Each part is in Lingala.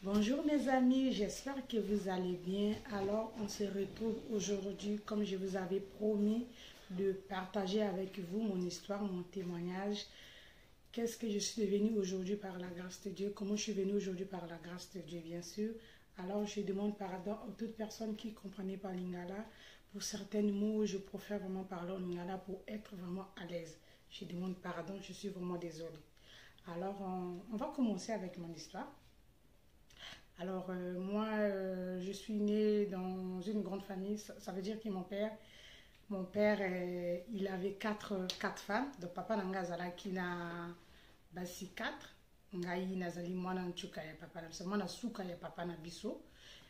Bonjour mes amis, j'espère que vous allez bien. Alors on se retrouve aujourd'hui comme je vous avais promis de partager avec vous mon histoire, mon témoignage. Qu'est-ce que je suis devenue aujourd'hui par la grâce de Dieu? Comment je suis venue aujourd'hui par la grâce de Dieu, bien sûr. Alors je demande pardon à toute personne qui ne comprenait pas l'Ingala. Pour certains mots, je préfère vraiment parler en Lingala pour être vraiment à l'aise. Je demande pardon, je suis vraiment désolée. Alors on va commencer avec mon histoire. Alors, je suis née dans une grande famille. Ça veut dire que mon père, il avait quatre femmes. Donc, papa nanga azalaki na basi quatre. Ngai nazali mwana nchuka ya papa na biso. Mwana suka ya papa na biso.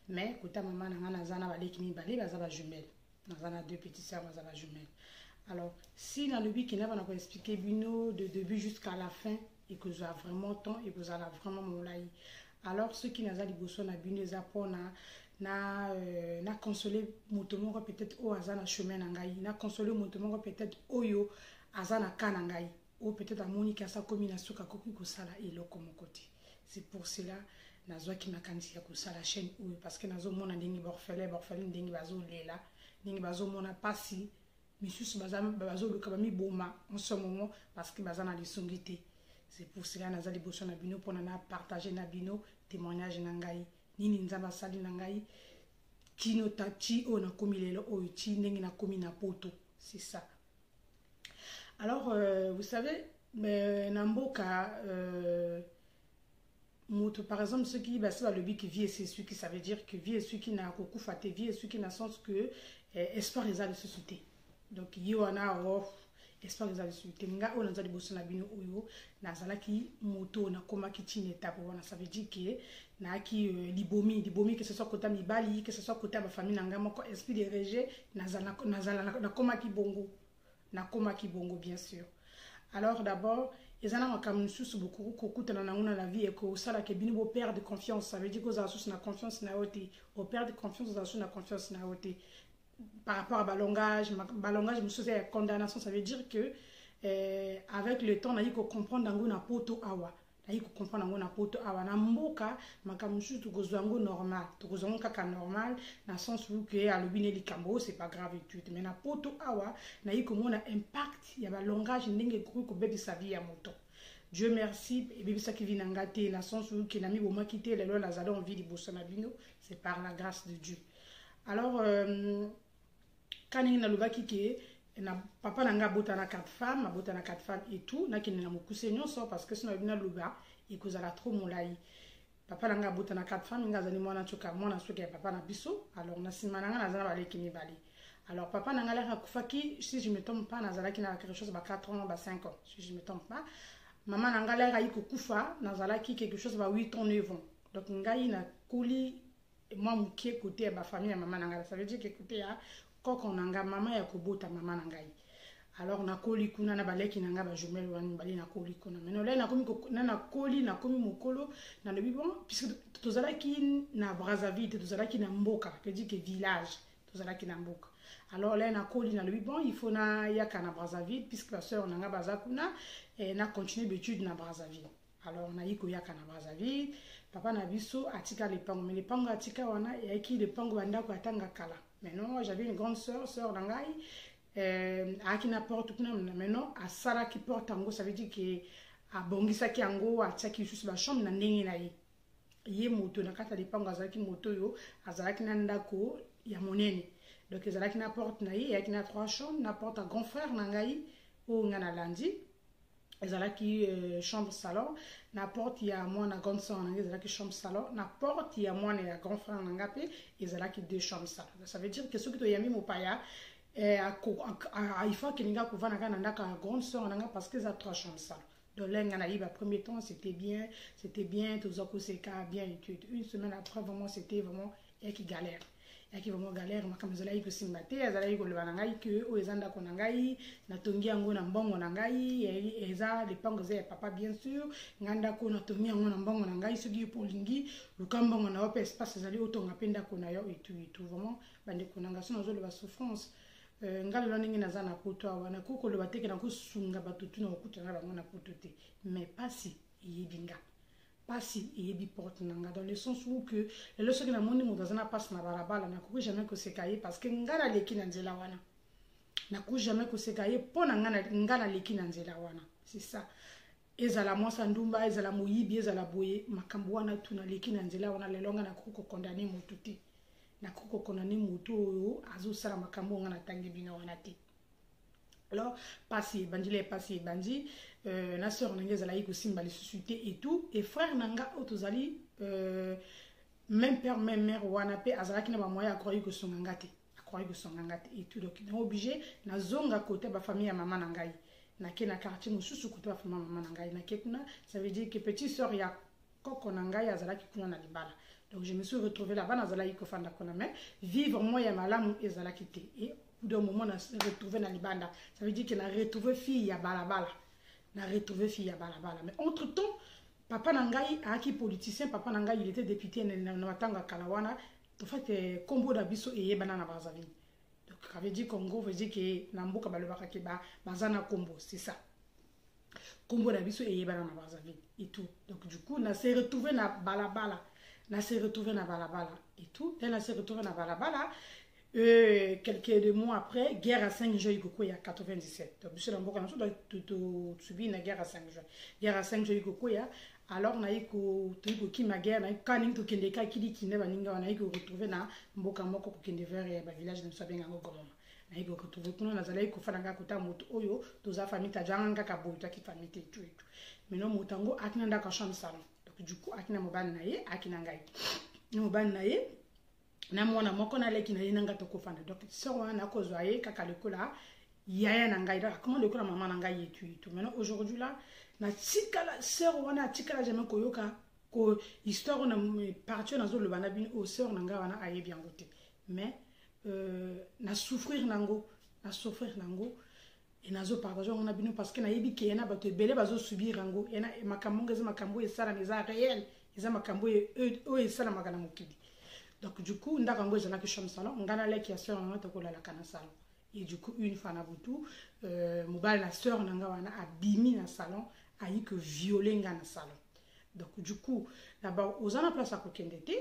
Mais, kota mama nanga nazana baleki mibale, baza ba jumelle. Nazana deux petites sœurs, baza ba jumelle. Alors, si dans le but qui n'a pas expliqué bino de début jusqu'à la fin, et que vous avez vraiment temps, et que vous avez vraiment mon laï. Alors ceux qui n'ont pas liboso na bino eza pona na consoler motomoko peut-être au azana chemin nangai na consoler motomoko peut-être oyo azana kanangai ou peut-être amoni kasa komi na suka koki kosala eloko mokoti. C'est pour cela nazwa ki makanisi ya kosala chaîne oyo parce que nazo mona ndenge borfele ndenge bazo lela ndenge bazo mona pasi misusu bazo luka ba mi boma en ce moment parce que bazana lisongi te. C'est pour cela que nous avons bino pour partager nabino témoignage nangai nini nzamba sali nangai kino tati o na komi lelo o ti ndenge na komi na poto. C'est ça. Alors vous savez namboka moto par exemple ceux qui basa le bi qui vie c'est celui qui ça veut dire que vie est celui qui n'a koku faté vie est celui qui n'a sens que espoir les a de société. Donc yoana espoir les adultes nga on a liboso na bino oyo nazalaki moto na koma kitine étape wana ça veut dire que na ki libomi que ce soit côté mibali que ce soit côté ba famille nanga moko esprit de rejet nazala na koma ki bongo bien sûr. Alors d'abord ezana makamnu susu beaucoup kokutana na nguna la vie et que ça la ke bino bo perdre confiance, ça veut dire que vous avez na confiance na oté au perdre confiance vous avez na confiance na oté. Par rapport à balongage, la condamnation, ça veut dire que avec le temps, on a dit qu'on comprend dans na poto awa. On a dit qu'on comprend dans na poto awa. Na mboka, makamusu tu gozango normal, tu gozango kaka normal, dans le sens où que à l'obine likambo c'est pas grave et tout. Mais na poto awa, na dit qu'on a impact, il y a balongage, n'enge kuru ko bébé sa vie à moto. Dieu merci, et bébé ça qui vient ngate, dans le sens où que nami boma quitté les lois lazalo en vie de Bolsonaro, c'est par la grâce de Dieu. Alors quand il na lobaki ke na papa nanga botana quatre femmes et tout na kinena mokuse nyonso parce que sinon bina loba et kozala trop molai papa nanga botana quatre femmes nga zali mwana choka mwana soki papa na biso alors na sima nanga nazala baleki mibali alors papa nanga la kufaki si je me trompe pas nazala ki na quelque chose ba 4 ans ba 5 ans si je me trompe pas maman nanga la iko kufa nazala ki quelque chose ba 8 ans 9 ans donc ngai na koli moi mukie côté ya ba famille ya maman nanga ça veut dire que côté ya koko nanga mama ya kobota mama nangai alors na koli kuna na baleki nanga ba jumelle wani bali na koli kuna mais là na komi na koli na komi mokolo na le bon puisque tozala ki na Brazzaville tozala ki na mboka que dit que village tozala ki na mboka alors là na koli na le bon il faut na yaka na Brazzaville puisque la sœur nanga bazakuna et na continuer d'études na Brazzaville. Alors on a eu yaka na Brazzaville papa na biso atika les pango mais les pango atika wana et qui les pango banda ko atanga kala. Maintenant j'avais une grande sœur nangai a qui n'apporte kuna maintenant à Sara qui porte ango ça veut dire que a bongisa ki ango ataki juste la chambre na ndenge na ye moto na kata les pango azaki moto yo azalaki na ndako ya monene donc ezalaki na porte na ye et qui na 3 chambres na porte à grand frère nangai o ngana landi ezalaki chambre salon na porte ya moi na grande sœur nanga ezalaki chambre salon na porte ya moi na grand frère nanga pe ezalaki 2 chambres salon. Ça veut dire que ceux qui to yami mopaya il faut que ninga ko vana kana ndaka grande sœur nanga parce que ça 3 chambres salon. Donc là ngana yiba premier temps c'était bien tout ça ko c'est bien étude. Une semaine après vraiment c'était vraiment qui galère. Et qui vraiment galère makamazala iko simbate azala iko leba nangai que o ezanda ko nangai na tongi yango na mbongo nangai eza le pango za papa bien sûr nganda ko na tongi yango na mbongo nangai soki polingi lukamba ngona ope espace ezali otonga penda ko na yo et tout vraiment bande ko nanga sono zo le souffrance ngalo ningi na zana poto wana ko le bateke na ko sunga batutu na okutana bango na poto te mais pas si yibinga pasi et yebi porte nanga dans le sens où que le leçon que na moni mutazana passe na balabala na kuri jamais que c'est caillé parce que ngana leki na nzela wana na kuri jamais que c'est caillé pona ngana leki na nzela wana c'est ça ezala mwasa ndumba ezala moyibi ezala boye makambo wana tuna leki na nzela wana lelonga na kuko condamner mutu te na kuko condamner mutu oyo azo sala makambo ngana tangi bino wana te. Alors, passé, bandi les passé, bandi, na sœur nanga ezala ko simba les sociétés et tout, et frère nanga otozali, même père, même mère, wana pe azala ki na ba moya akroyi ko songangate, et tout, donc na obligé na zonga côté ba famille ya maman nangai, na ke na quartier mususu côté ba famille maman nangai, na ke kuna, ça veut dire que petite sœur ya koko nangai azala ki kuna na libala. Donc je me suis retrouvée là-bas na azala ko fanda kona mais vivre moi ya malamu ezala kité et d'un moment on a retrouvé dans Libanda, ça veut dire qu'on a retrouvé fille à balabala, mais entre temps papa nangai a qui politicien, papa nangai il était député na matanga Kalawana, en fait combo d'abiso et yebana na Brazzaville, donc ça veut dire Congo veut dire que namboka balobaka ke ba bazana combo, c'est ça, combo d'abiso et yebana na Brazzaville et tout, donc du coup on s'est retrouvé na balabala, et tout, elle a s'est retrouvé na balabala. Quelques mois après, guerre à 5 jours, il y a 97. Donc, je suis subi une guerre à 5 jours. Guerre à 5 jours, alors, on a eu que ma guerre, on a eu que Kendeka qui dit qu'il n'est pas on a eu que retrouver na Mboka Moko qui vers le village de Msabeng en Gomoma. On a eu que retrouver pour nous, on a eu que faire un gars moto oyo, tous a famille, tajanga kaboita qui famille et tout. Mais non, motango, akinanda kacham salon. Donc, du coup, akina moban naye, akinangai. Moban naye. Na mwana moko na leki na yinanga tokofanda donc so wana ko zoaye kaka lekola yaya na ngai da comment lekola maman na ngai et tout maintenant aujourd'hui là na tikala sœur wana tikala jamais koyoka ko histoire na partir na zo le bana bin au sœur na ngai wana aye bien gote mais na souffrir nango et na zo partager on a bino parce que na yebi ke na bato belé bazo subir nango et na makambo ngeza makambo e sala neza réel eza makambo e sala makana mokili. Donc du coup, on a quand même que chambre salon, on a les qui a sœur on a la canne salon. Et du coup, une fois na butu, mobile la sœur on a abîmé na salon, a eu que violer na salon. Donc du coup, d'abord aux en place à kokendete,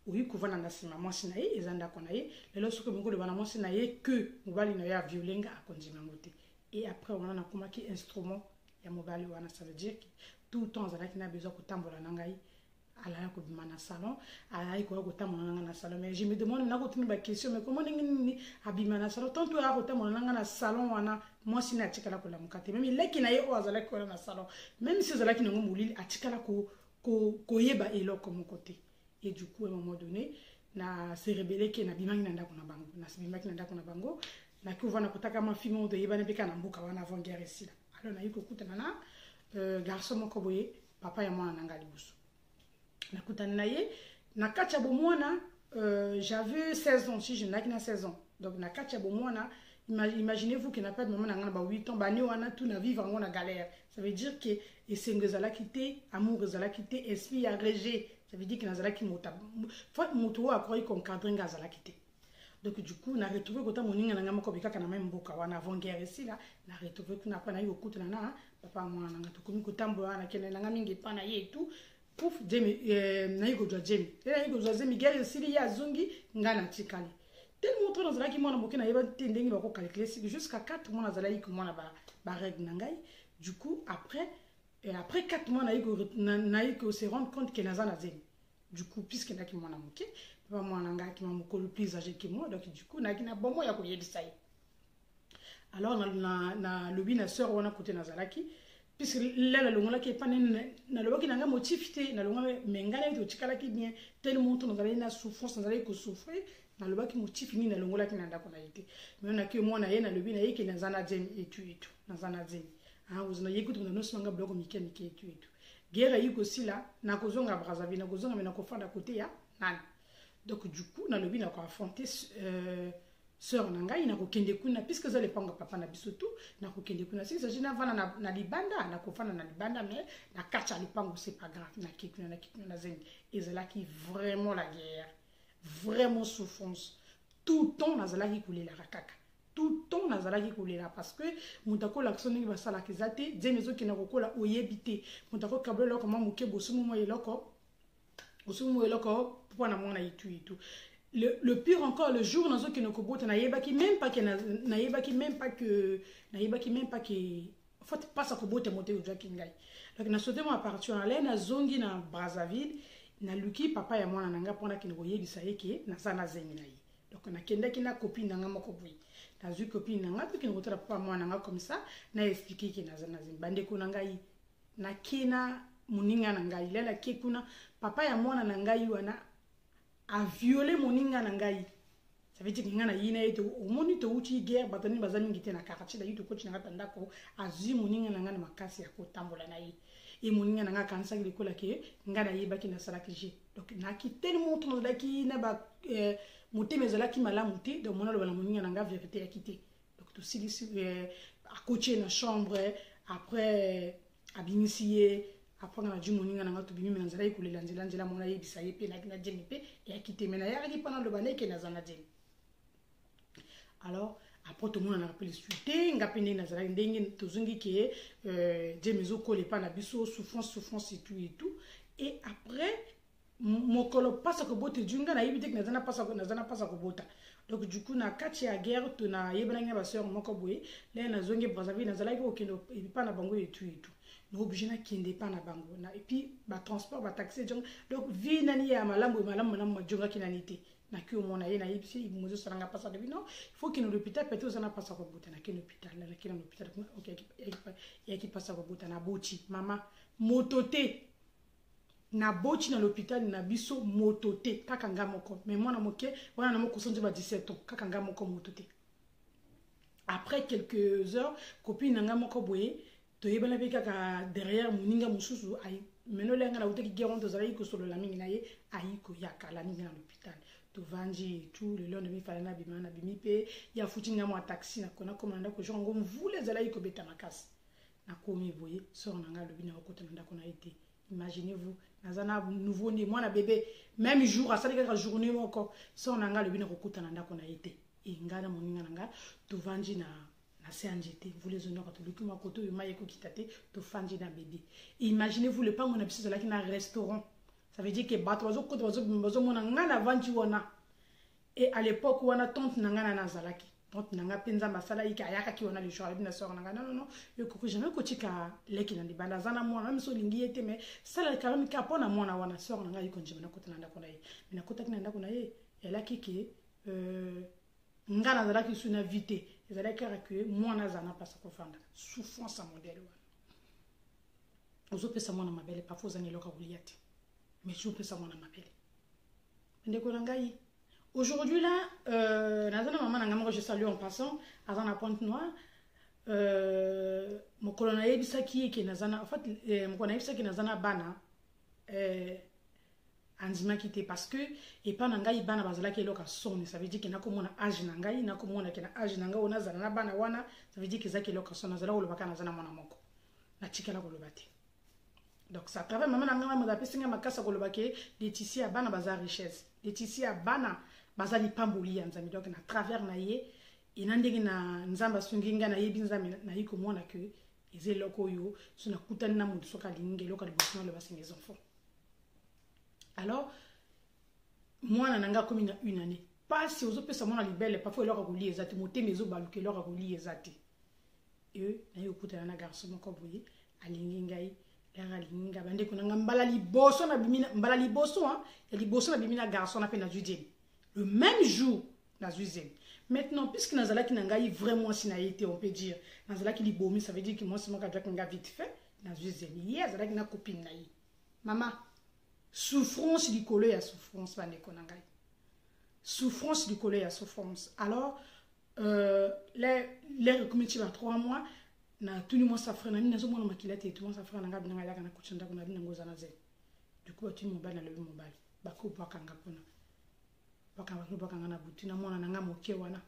ou y couvre na sima moi sinaye, et zanda konaye, le lorsque mon go de bana moi sinaye que mobile na ya violer à continuer monter. Et après on a comment qui instrument ya mobile wana ça veut dire que tout le temps on a besoin que tambola nangai. À ko bimana salon ala ko ko tamona na salon mais je me demande na ko tuni ba question mais comment ni abimana salon tant to ya ko tamona na salon wana moi sina tikala ko la mukate même leki na ye o azala ko na salon même si azala ki ngo mulili atikala ko yeba elo comme côté et du coup à un moment donné na se rebelle ke na bimangi na ndako na bango na se bimangi na ndako na bango na ko vana kotaka ma fimo de yeba ne beka na mbuka wana avant guerre ici là alors na yiko kutana na garçon moko boye papa ya mwana nanga libuso nakutana naye na kacha bomwana j'avais 16 ans si je n'ai que 16 ans donc na kacha bomwana imaginez-vous qu'il n'a pas de maman na ba 8 ans ba ni wana tout na vivre en galère ça veut dire que esengezala quitté amour ezala quitté esprit a régé ça veut dire que nazala ki mota faut moto a croire qu'on cadre ngazala quitté donc du coup na retrouvé kota moninga na ngama ko bikaka na même mboka wana avant guerre ici là na retrouvé kuna pa na yo kutana na papa mwana nga to komi kotambo wana kene na ngamingi pa na ye tout pouf Jamie na yiko jwa Jamie na yiko jwa Jamie guerre sili ya zungi ngana tikali tellement trop dans la qui mona mokena yeba tendengi bako calculer jusqu'à 4 mois na yiko mona ba règle nangai du coup après 4 mois na yiko se rendre compte que nazana Jamie du coup puisque na ki mona moké papa mwana nga ki mamoko le plus âgé que moi donc du coup na ki na bomo ya ko yedisa alors na lobi na sœur wana côté nazalaki puisque là la longola qui est pas na loba qui nanga motivité na longola mengana to tikala ki bien tellement to na na souffrance na ko souffrir na loba qui motive ni na longola ki nanda ko na yité mais on a que moi na ye na lobi na yiki na zana jem et tout na zana jem ah vous na yiko to na no smanga blogo mikenike et tout guerre yiko si là na kozonga Brazzaville na kozonga mais na ko fanda côté ya nan donc du coup na lobi na ko affronter sœur nangai na kokende kuna puisque za lepanga papa na bisoto na kokende kuna si ça jina vana na libanda na kofana na libanda mais na kacha lepango c'est pas grave na kikuna na zengi ezala qui vraiment la guerre vraiment souffrance tout le temps na zala ki kulela rakaka tout temps nazalaki kolela parce que mutako l'action ni basala kezate dzemezo ki na kokola oyebite mutako kablo loko mamuke bosumu mo eloko pour na mona itu le pire encore le jour nazo ki nokobota na yebaki même pas que na yebaki même pas que en fait pas ça kobote monter au jaki ngai donc na sauté moi à partir en l'air na zongi na Brazzaville na luki papa ya mwana nanga pona ki noyebisa yeke na sana zengi na ye donc na kenda ki na copine nanga moko boui na zu copine nanga to ki ngotera papa mwana nanga comme ça na expliquer ki na sana zengi bande ko ngai na kina muninga na ngai lela ki kuna papa ya mwana na ngai wana a violé moninga na ngai ça veut dire que ngana yina yeto omoni to uchi guerre batani bazami ngite na quartier da yuto coach na tanda ko azi moninga na ngana makasi ya ko tambola na yi et moninga na ngaka kansa ki kola ke ngana yebaki na salaki je donc na ki tellement ton da ki na ba motema ezalaki malamu te donc mona lo bala moninga na nga vérité ya kité donc to sili à coacher na chambre après abimisiye après on a dit moninga na ngatu bimi menazala ikulela nzela mona yebisa yepe na djeni pe et akité mena ya ki pendant le bané ke na zana djeni alors après tout le monde a appelé suite ngapende na zala ndenge tozungi ke djemezo kole pa na biso souffrance et tout et après mokolo pasa ko bote junga na yibite na zana pasa ko bota donc du coup na kati ya guerre to na yebana nga ba sœur moko boye là na zongi Brazzaville na zala ko kendo et pas na bango et tout no obligé na kende pa na bango na et puis ba transport ba taxi donc vie nani ya malamu na majonga kinanité na ki omona ye na yebisi ibumozo saranga pasa de non il faut que no l'hôpital peut être na pasa ko bota na ki l'hôpital na ki l'hôpital OK ya ki pasa ko bota na boti mama mototé na boti na l'hôpital na biso mototé kaka nga moko mais moi na moke wana na moko sonje ba 17 ans kaka nga moko mototé après quelques heures copine nga moko boye to yebana pe kaka derrière moninga mususu ay meno lenga na uteki geron to zali ko solo la mingi na ye ay ko yakala ninga na l'hôpital to vanji tout le long de mi fala na bimana bimipe ya futinga mo taxi na kona komanda ko jongo mvule zali ko beta makasi na komi boye sort nanga lobi na ko tanda ko na été imaginez-vous nazana nouveau né moi na bébé même jour à ça que journée moko sort nanga lobi na ko kutana ndako na été e ngana moninga nanga to vanji na c'est un jeté vous les honneurs tout le coup ma koto et maïko kitate to fanji na bébé imaginez-vous le pas mon absence là qui na restaurant ça veut dire que batwazo koto bazo mona ngana vanji wana et à l'époque wana tante nangana na zalaki tante nanga penza masala ika yaka ki wana le jour na sort nanga non yo ko jamais ko tika leki na libanda zana moi même so lingi ete mais ça là quand même ka pona mona wana sort nanga iko njima na kota na kona ye na kota kina ndako na ye ela kiki ngana zalaki suna vite zalaki que moi na zana pas ko fanda souffrance à modèle wana ozo pesa mona mabele parfois zani loka kuliati mais je pesa mona mabele ndeko ngai aujourd'hui là nazana maman nanga je salue en passant azana Pointe-Noire mon colonel yebisaki ke nazana en fait mon colonel yebisaki nazana bana andima kité parce que et pas ngai bana bazala ke loka sonne ça veut dire que na komona âge na ngai na komona ke na âge na ngai ona zana na bana wana ça veut dire que zaki loka sonne zala ko lobaka na zana mona moko na tikala ko lobati donc ça travaille maman nanga mo dape singa makasa ko lobake les tissus à bana baza richesse les tissus à bana bazali pamboli ya nzambi donc na travers na ye inandeki na nzamba sunginga na yebi nzambi na yiko mona que ezé loko yo suna kutani na mutu soka linge loka libosina le basin les enfants. Alors, moi, je suis une année. Pas si vous avez mon libelle, parfois il aura lié zati, moté mes obalu que l'aura lié zati. Et na yo kuta na garçon ko boye, alingingai, la alinga bande ko nga mbala liboso na bimina, mbala liboso hein, ya liboso na bimina garçon na pe na judienne. Le même jour na judienne. Maintenant, puisque nazalaki nangai vraiment si na été, on peut dire, nazalaki libomi, ça veut dire que moi c'est moi qui dois vite fait, na judienne. Hier, nazalaki na copine na yi. Maman souffrance du collet à souffrance souffrance du collet à souffrance alors les recommencements 3 mois na tout le monde ça frère na mina zo mona makilate tout le monde ça frère na ngabi na yaka na kuchanda kuna bina ngoza na zen du coup tu mobile na lebi mobile bako bakanga pona bakanga na butu na mona na nga moke wana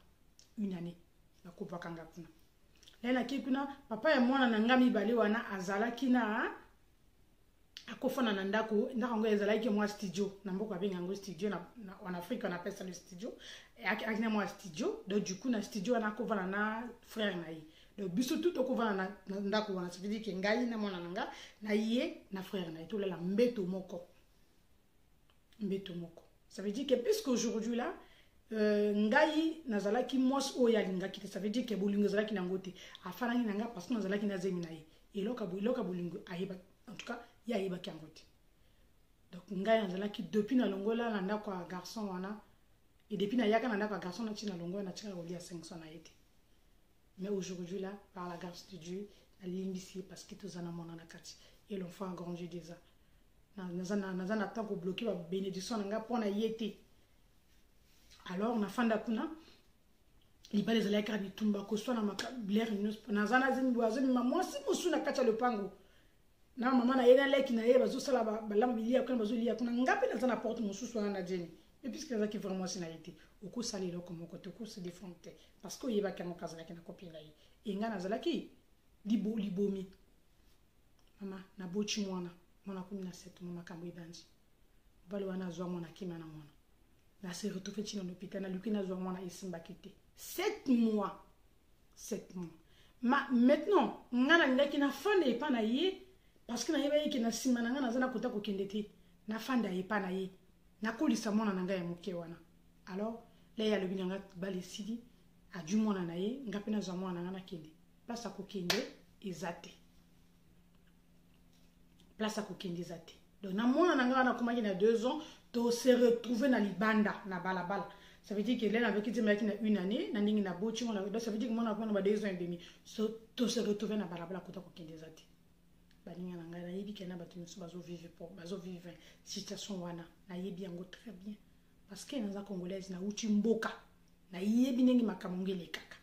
une année bako bakanga pona là na kikuna papa ya mona na ngami bali wana azala kina akofana na ndako ngo ezalaki moi studio na mboko abenga ngo studio en Afrique on appelle ça le studio akina moi studio donc du coup na studio na akofana na frère na ye donc biso tout okofana na ndako wana ça veut dire que ngai na mwana nanga na ye na frère na ye to la mbeto moko ça veut dire que puisque aujourd'hui là ngai nazalaki mos o ya linga kite ça veut dire que bolingo zalaki na ngote afana ni nanga parce que nazalaki na zemi na ye eloka bolingo ayeba en tout cas ya yeba kangote donc ngai nazalaki depuis na longola na ndako ya garçon wana et depuis na yaka na ndako ya garçon na tina longola na tika kolia 500 na été mais aujourd'hui là par la grâce de Dieu na limbisi parce que tozana mona na kati et l'enfant a grandi déjà na temps ko bloquer ba bénédiction nga pona yete alors na fanda kuna libale zalaka bitumba ko sona makabler na zana zimi boazemi mama si musuna kacha lopango na mama na yena leki na ye bazo sala balamba bilia kuna bazo lia kuna ngapi na zana porte mususu na jeni et puisque ça qui vraiment sinalité oko sali lo comme ko to ko se défronter parce que yeba kama kazala kina copine là et ngana zalaki libomi mama na bochi mwana 17 mama kambo ibanji balo wana zwa mwana kima na mwana na se retrouvé dans l'hôpital na lukina zwa mwana isimba kite 7 mois ma maintenant ngana ngaki na fanda epa na ye parce que na yeba yiki na sima na ngana zana kota ko kendete na fanda epa na ye na kolisa mwana na ngai moke wana alors là ya lobi nga bali sidi a du mwana na ye ngapi na zwa mwana ngana kende place ko kende ezate place à kokende zate donc na mona nanga na komaki na 2 ans to se retrouver na libanda na balabala ça veut dire que là avec qui na une année na ningi na bochi mona donc ça veut dire que mona na 2 ans et demi so to se retrouver na balabala kota kokende zate baninga nanga na yebi kana batu musu bazo vivre situation wana na yebi yango très bien parce que naza congolaise na uchi mboka na yebi ningi makamongele kaka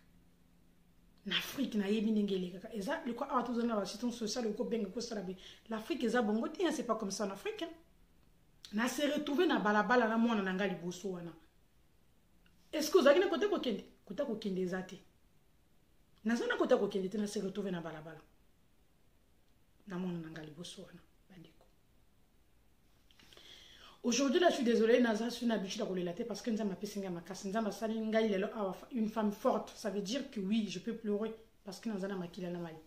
en Afrique na yebi ndengele kaka eza le quoi tout dans la situation sociale ko benga ko sala l'Afrique eza bongo tien c'est pas comme ça en Afrique na se retrouver na balabala na mwana na ngali boso wana est-ce que vous avez côté ko kende zate na zana côté ko kende na se retrouver na balabala na mwana na ngali boso wana bandiko aujourd'hui là je suis désolée naza suis habituée à relater parce que nzamba pesinga makasi nzamba sali ngai lelo une femme forte ça veut dire que oui je peux pleurer parce que nazana makila na mali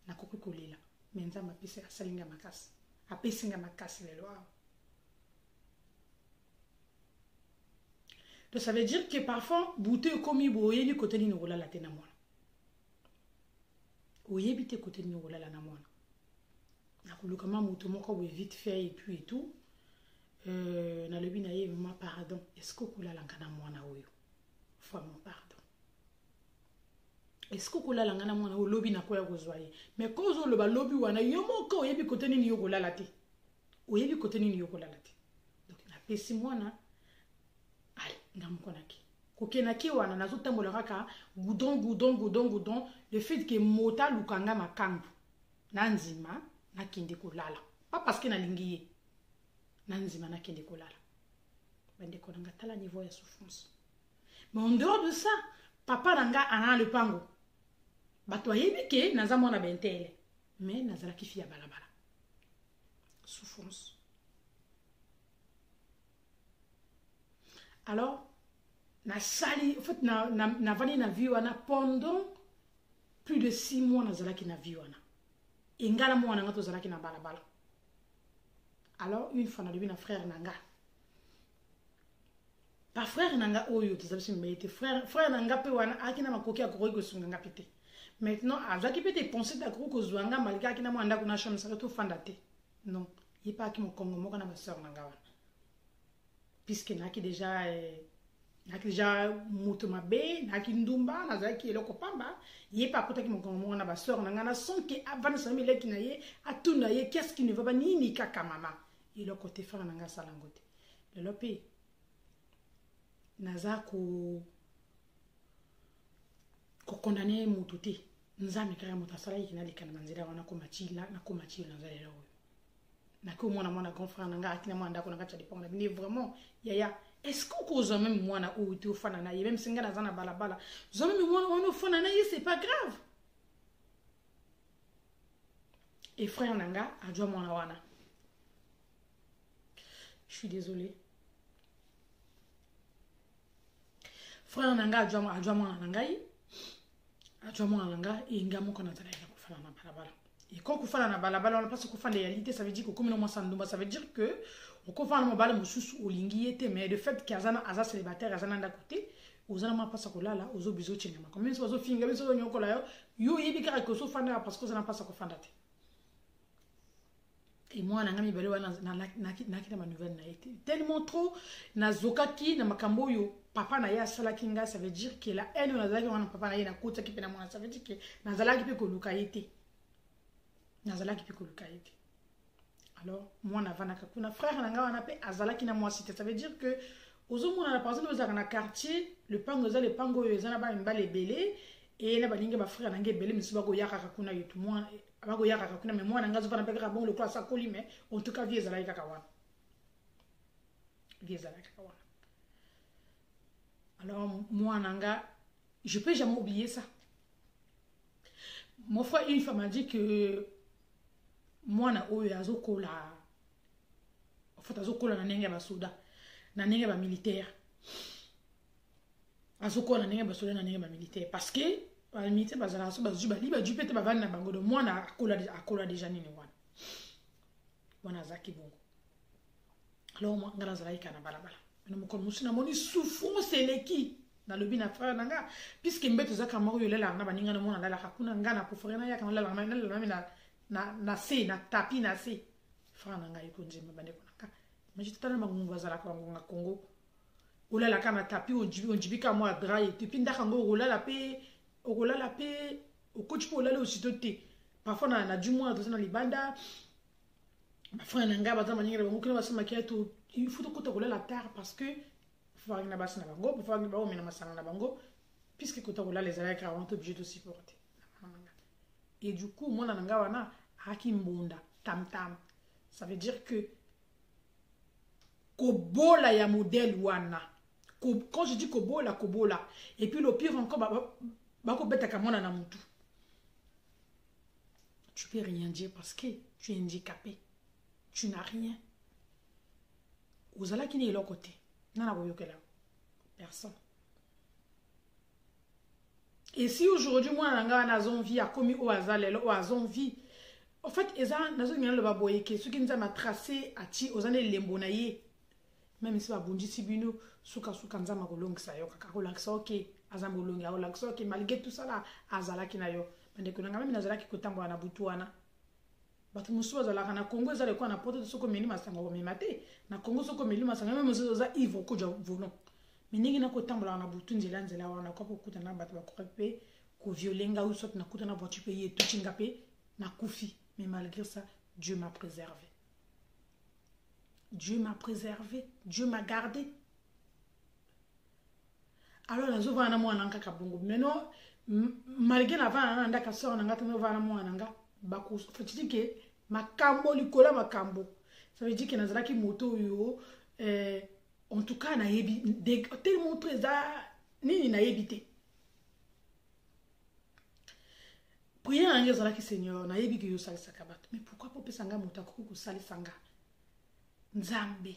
na koku kolela mais nzamba pesinga salinga makasi apesinga makasi lelo donc ça veut dire que parfois bouté comme boye ni côté ni ngola la tena mwana oyebi te côté ni ngola la na mwana na kuluka mamuto moko vite fait et puis et tout na lobi na ye ma pardon est-ce que kula langana mwana oyo fa mon pardon est-ce que kula langana mwana oyo lobi na ko ya kozwaye mais kozo lo ba lobi wana yo moko oyebi côté ni yo kolala te oyebi côté ni yo kolala te donc na pesi mwana allez ngamukonaki kokenaki wana nazotambola kaka goudon le fait que mota lukanga makambu na nzima na kende kolala pas parce que na lingiye nanzima na kende kolala bande ko nanga tala niveau ya souffrance mais en dehors de ça papa nanga ana le pango bato yebi ke naza mwana bentele mais nazala ki fia balabala souffrance alors na sali en fait na vani na vie wana pendant plus de 6 mois nazala ki na vie wana ingala mwana ngato zala ki na balabala. Alors une fois na devina frère nanga pas frère nanga oyo tozabisi mbete frère nanga pe wana akina makoki akoro ko sunga pete maintenant azaki pete penser d'akoro ko zwanga malgré akina mwanda kuna chambre ça to fandate non il pas ki mon kongo moko na ma sœur nanga wana puisque naki déjà moto mabe naki ndumba nazaki eloko pamba il pas kota ki mon kongo moko na ba sœur nanga na son que avant ça mi leki na ye atuna ye qu'est-ce qui ne va pas ni kaka mama il a côté frère nanga salangote le lopi naza ko condamner mututi nzami kaya mutasala yina likana manzira wana ko machila na ko machila nazalelo na ko mwana grand frère nanga akina mwanda ko nanga tshadi ponga bini vraiment yaya est-ce que ko zo même mwana ou tu fana na ye même singa nazana balabala zo même mwana ono fana na ye c'est pas grave et frère nanga adjo mwana wana Je suis désolée. Frère nanga adjoint moi nangai. Adjoint moi nanga et ngamo kona tala ya kufala na balabala. Et quand kufala na balabala on passe kufala réalité ça veut dire que comme no sanduma ça veut dire que on kufala mo bala mususu olingi yete mais le fait qu'azana aza célibataire azana nda côté ozana ma passa kolala ozo bizo chenga comme même ozo finga bizo nyokola yo yibi kaka ko so fanda parce que ozana passa ko fanda te. Et moi, je suis ma nouvelle. Tellement trop, nazokaki na makambo yo papa na ya sala kinga, ça veut dire que la haine nazalaki wana papa na ye na kota ki pena mwana, ça veut dire que nazalaki pe koluka yete. Nazalaki pe koluka yete. Alors, moi na vana kakuna frère nanga wana pe azalaki na moi cité, ça veut dire que ozo mona la personne aux na quartier, le pango za le pango yo za na ba mbale belé et na balinga ba frère nanga belé misiba ko yaka kakuna yo tout moi. Abago yaka kakuna mais moi nanga zo vana pe ka bon le quoi ça coli mais en tout cas vie ezalaki kaka wana. Vie ezalaki kaka wana. Alors, moi, Nanga, je ne peux jamais oublier ça. Mon frère, une fois, m'a dit que moi, na oyo azokola. En fait, azokola na nenge ba soda, na nenge ba militaire. Azokola na nenge ba soda, na nenge ba militaire. Parce que, ba militaire, ba zala so ba juba, li ba jupete ba van na bango. Donc, moi, na akola déjà nini wana. Wana zaki bongo. Alors, moi, ngala zala ika na balabala. Je suis souffrance eleki na lobi na frère nanga puisque mbeto zaka moko yolela na baninga na mona la kakuna ngana ko frère na ya kana la na se na tapi na se frère nanga iko njema bande konaka mais je tana magungu bazala kwa ngonga Congo olala kana tapi onjibi ka moi dra et puis ndaka ngo olala pe okochi po olala aussitôt te parfois na du mois dans na libanda ma frère nanga bazama baninga bango kina basema kiato il faut que tu roules la terre parce que faut faire une base na bango, faut faire une base mais na masana na bango puisque quand tu roules les alèques avant tu obligé de supporter. Et du coup moi na nanga wana haki mbunda tam tam. Ça veut dire que kobola ya modèle wana. Quand je dis kobola et puis le pire encore bako beta kamona na mutu. Tu peux rien dire parce que tu es handicapé. Tu n'as rien. Ozala qui n'est l'autre côté. Nana boyokela. Personne. Et si aujourd'hui moi nanga na zonvi a commis au hasard au azonvi. En fait eza nazo ngana le baboyeke ce qui nous a tracé ati ozane lembo na ye. Même si ba bondi sibino suka nzama kolongisa yo kaka kolakisa OK azambolongi a kolakisa OK malgré tout ça là azala ki na yo. Bande ko nanga même nazala ki kotambo na butu wana. Bato musu bazalaka na Congo ezale kwa na poto soko meli masanga ko memate na Congo soko meli masanga même musu za ivo ko ja vono mingi na ko tambola na butu nzela wana ko kuta na bato ba ko pe ko violenga ou soit na kuta na botu pe yetu chinga pe na kufi mais malgré ça Dieu m'a préservé. Dieu m'a préservé, Dieu m'a gardé. Alors la zo vana mo nanka kabongo mais non malgré la vana ndaka so na ngata no vana mo nanga bako faut que makambo likola makambo ça veut dire que nazala ki moto yo en tout cas na yebi tellement très nini na yebité prier en nazala ki Seigneur na yebi que yo sali sakabato mais pourquoi pas pesanga moto ko ko sali sanga nzambe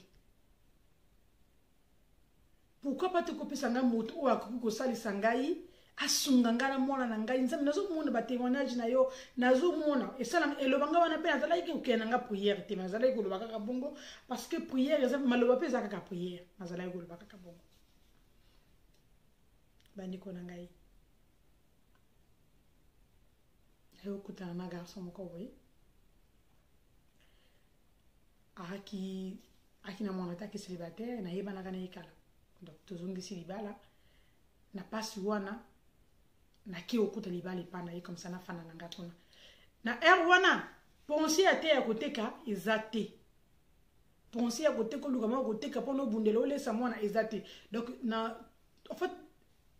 pourquoi pas te ko pesanga moto o akoko ko sali sangai asunga ngala mwana na ngai nzambe nazo mona ba témoignage na yo nazo mona et ça elobanga wana pe azala ki okena nga prière te mazala ko lobaka ka bongo parce que prière eza maloba pe zaka ka prière mazala ko lobaka ka bongo bandi ko na ngai yo kutana na garçon moko boy aki na mwana taki célibataire na yeba na kana ikala donc tozongi silibala na pasi wana na ki okuta libali pana ye comme ça na fana nanga kuna na wana penser ate ya koteka ezate penser ya koteka lukama koteka pono bundelo lesa mwana ezate donc na en fait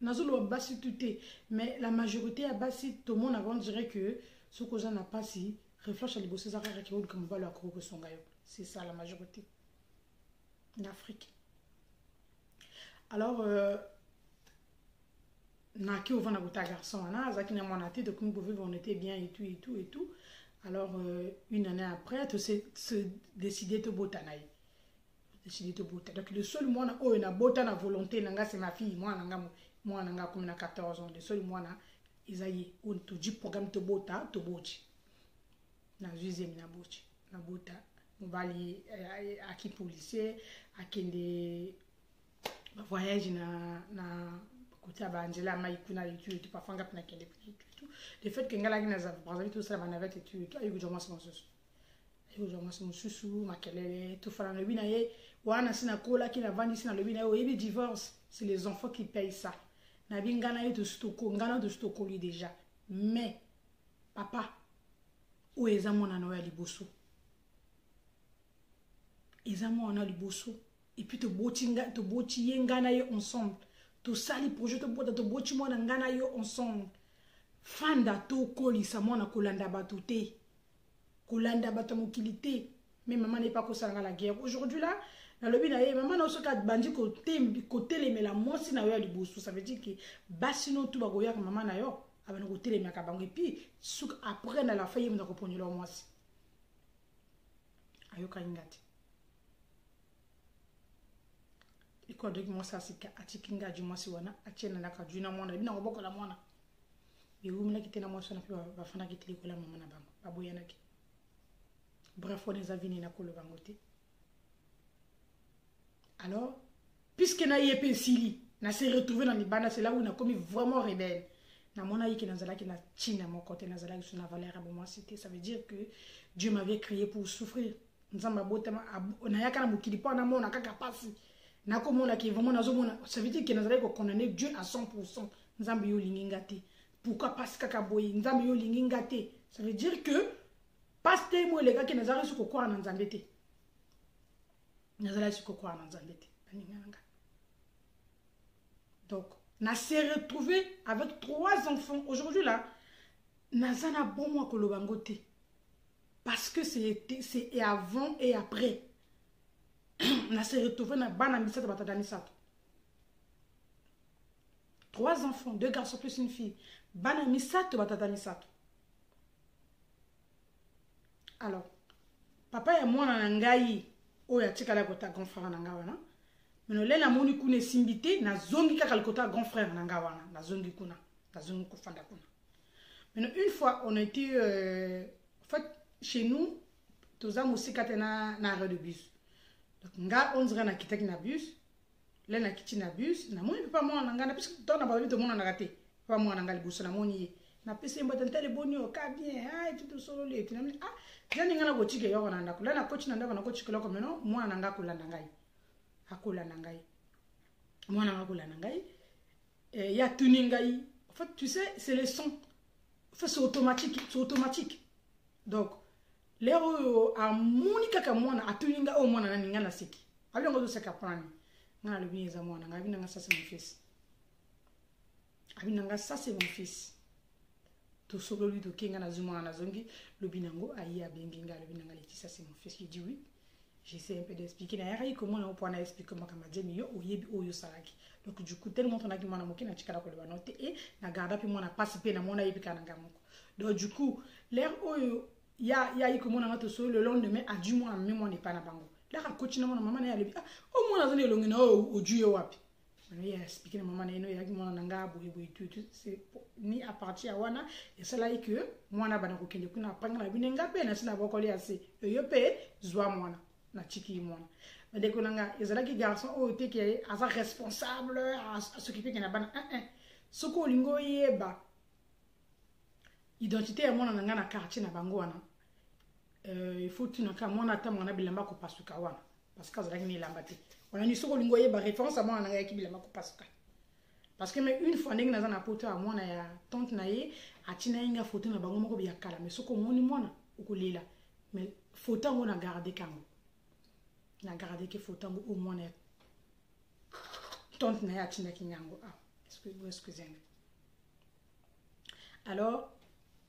nazolo basi tuté mais la majorité ya basi tout le monde avant dirait que ce que j'en a pas si réfléchir les bosses arrêter qui roule comme balo akoko songayo c'est ça la majorité en Afrique. Alors naki au vana gota garçon na zaki na monate donc nous pouvons on était bien et tout alors une année après tu se décider de botanaï décidé de bota. Donc le seul mois où na bota na volonté nanga c'est ma fille, moi nanga comme na 14 ans. Le seul mois na Isaïe on te dit programme to bota to bochi. Na deuxième na bochi. Na bota mobali aki policier akende voyage na côté à Angela maïkuna et tout parfois ngap na kende tout. Le fait que ngala gina za Brazzaville tout ça na avec et tout ayo joma c'est mon susu makelele tout faire le binaye wana sina kola qui na vandi sina le binaye oyebi divorce c'est les enfants qui payent ça na bingana yo de stoko ngana de stoko lui déjà mais papa o ezamona na ya liboso ezamona na liboso et puis to boti ngana yo ensemble to sali projet to boti mona ngana yo ensemble fanda to kolisa mona kolanda batute kolanda batamokilité mais maman n'est pas kosanga la guerre aujourd'hui là na lobi na ye maman na osoka bandi côté les mela mosi na yo liboso ça veut dire que basino tout bagoya ka maman na yo abana côté les meka bango et puis souk après na la faille na koponi lo mosi ayo ka ingati iko de mo sa sika atikinga ju mosi wana atiena na ka juna mona bina ngoboko la mona bi umina kitena mosi na ba fana kitili ko la maman na bango baboya na ki. Bref, on les a venus na kolo bangote. Alors, puisque na yé sili, na s'est retrouvé dans les bandes, c'est là où on a commis vraiment rebelle. Na mona yé qui na zala qui na chine mon côté na zala qui sur na valeur à moi c'était ça veut dire que Dieu m'avait créé pour souffrir. Nzamba botama na yaka na mukili pa na mona kaka pasi. Na ko mona qui vraiment na zo mona ça veut dire que na zala ko condamner Dieu à 100%. Nzamba yo lingingate. Pourquoi parce kaka boy nzamba yo lingingate. Ça veut dire que pasteur moi les gars qui nazara su kokwa na nzambete nazala su kokwa na nzambete donc na s'est retrouvé avec 3 enfants aujourd'hui là nazana bon moi kolobangote parce que c'est avant et après na s'est retrouvé na bana misato batata misato 3 enfants 2 garçons plus une fille bana misato batata misato. Alors, papa ya mwana na ngai oya tikala kota grand frère na nga wana. Mais le la moni kune simbité na zongi kaka kota grand frère na nga wana, na zongi kuna, na zongi ko fanda kuna. Mais une fois on était en fait chez nous toza musika na arrêt de bus. Donc nga on dirait na kitaki na bus, le na kiti na bus, na moni papa mwana nga na puisque to na ba vite mwana na raté. Papa mwana nga libuso na moni na pese mbata ntele bonio ka bien ai tout solo le tu na ah jani ngana go chike yo na ndako la na coach na ndako na coach kilo comme non moi na ngako la ngai akola na ngai moi na ngako la ngai ya tuni ngai en fait tu sais c'est le son en fait c'est automatique donc lero a monika ka moi na atuni ngai o moi na ngana siki ali ngo seka prani ngana le bien za moi na ngai na ça c'est mon fils abi nanga ça c'est mon fils to solo lui to kinga na zuma na zongi le binango ayi abenginga le binanga leti ça c'est mon fils qui dit oui j'essaie un peu d'expliquer na yari comment on peut expliquer comment kama demi yo oyebi oyo salaki donc du coup tellement on a qui mona moki na chikala ko le banote et na garda puis mona participer na mona yebi kana ngamoko donc du coup l'air oyo ya yi comment on a to solo le lendemain a du mois même on n'est pas na bango là ka coach na mona maman na ya le au moins na zone longi na o juyo wapi. Il a expliqué à maman c'est ni à partir à wana et c'est là que moi na bana ko kende kuna panga na binenga pe na sina bokoli assez yo pe zwa mwana na chiki mwana mais dès que nanga ezala ki garçon o te qui est responsable à s'occuper que na bana ce ko lingo yeba identité ya mwana nanga na quartier na bango wana il faut tu na ka mwana ta mwana bilamba ko pasuka wana parce que azala ni lambate on a ni soko lingo yeba référence à moi na yaki bilamba ko pasuka parce que mais une fois ndenge naza na poto à mwana ya tante na ye atina inga photo na bango moko biya kala mais soko moni mwana ukolela mais photo ngo na garder kango na garder que photo ngo au mwana tante na ya atina kinyango excusez-moi. Alors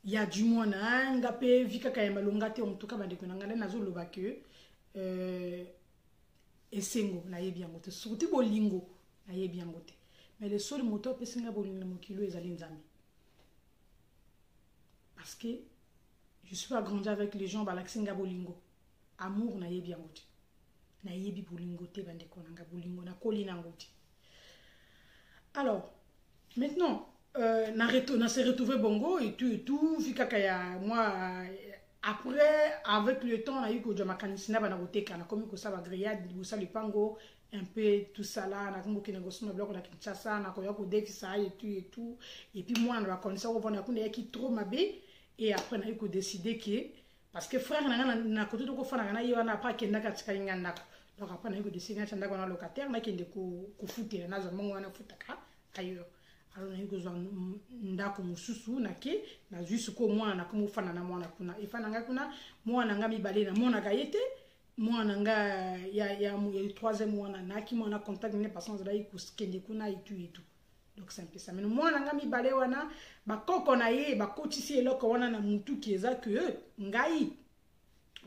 il y a du mwana nga pe vika ka malonga te en tout cas bandeko nanga na zo loba que esengo na yebi yango te surtout bolingo na yebi yango te mais le seul moteur peut singa bolingo mokilo ezali nzambe parce que je suis pas grandi avec les gens balaxinga bolingo amour na yebi yango te na yebi bolingo te bandeko nanga bolingo na koli nango te. Alors maintenant na s'est retrouvé bongo et tout fikaka moi après avec le temps na yuko jama kanisina bana koteka na komi ko saba grillade bosa lipango un peu tout ça là na kombo kina gosoma bloc na Kinshasa na koya ko defisa et tout et puis moi na connaissance on va na qui trop mabe et après na yuko décider que parce que frère na koto ko fana na yo na pas kenda katika nganda donc après na yuko décider na chanda na locataire na kende ko futer na zo mongo na futaka ailleurs. Alors na yuko zo ndako mususu na ke na juste ko mwana ko fana na mwana kuna ifana nga kuna mwana nga mibale na mwana kayete mwana nga ya troisième mwana na ki mwana contact ne passant za yuko skende kuna et tout donc c'est un peu ça mais mwana nga mibale wana ba koko na ye ba kotisi eloko wana na mutu ki eza que ngai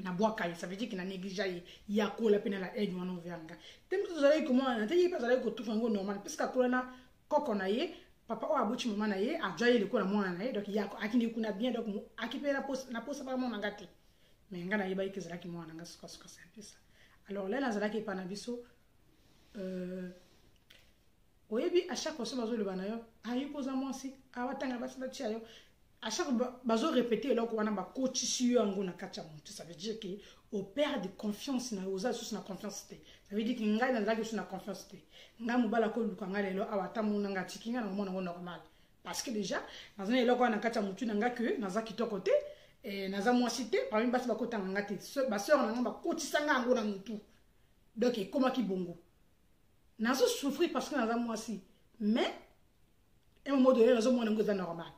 na boaka ça veut dire qu'il na négligé ya ko la pena la aide wana ovanga tem to za yuko mwana te yi pa za yuko tufa ngo normal parce que ko na koko na ye papa o abuchi mama na ye a joye le ko na mwana na ye donc yako akini kuna bien donc akipe na posa pas mwana ngati mais ngana yeba ikezala ki mwana nga suka c'est un peu ça. Alors là nazala ki pa na biso oyebi à chaque fois bazo le banayo ayi poza moi si awatanga basala tia yo à chaque bazo répéter là ko wana ba coach si yo ngo na kacha mutu ça veut dire que au père de confiance na oza sous na confiance te ça veut dire que ngai na zaki sous na confiance te nga mobala ko luka nga lelo awata muna nga tikinga na mona ngo normal parce que déjà dans un eloko na kacha mutu na nga que na zaki to côté et na za moi cité parmi basi ba kota nga te ba sœur na nga ba coach sanga ngo na mutu donc et comment ki bongo na zo souffrir parce que na za moi si mais un moment donné na zo mona ngo za normal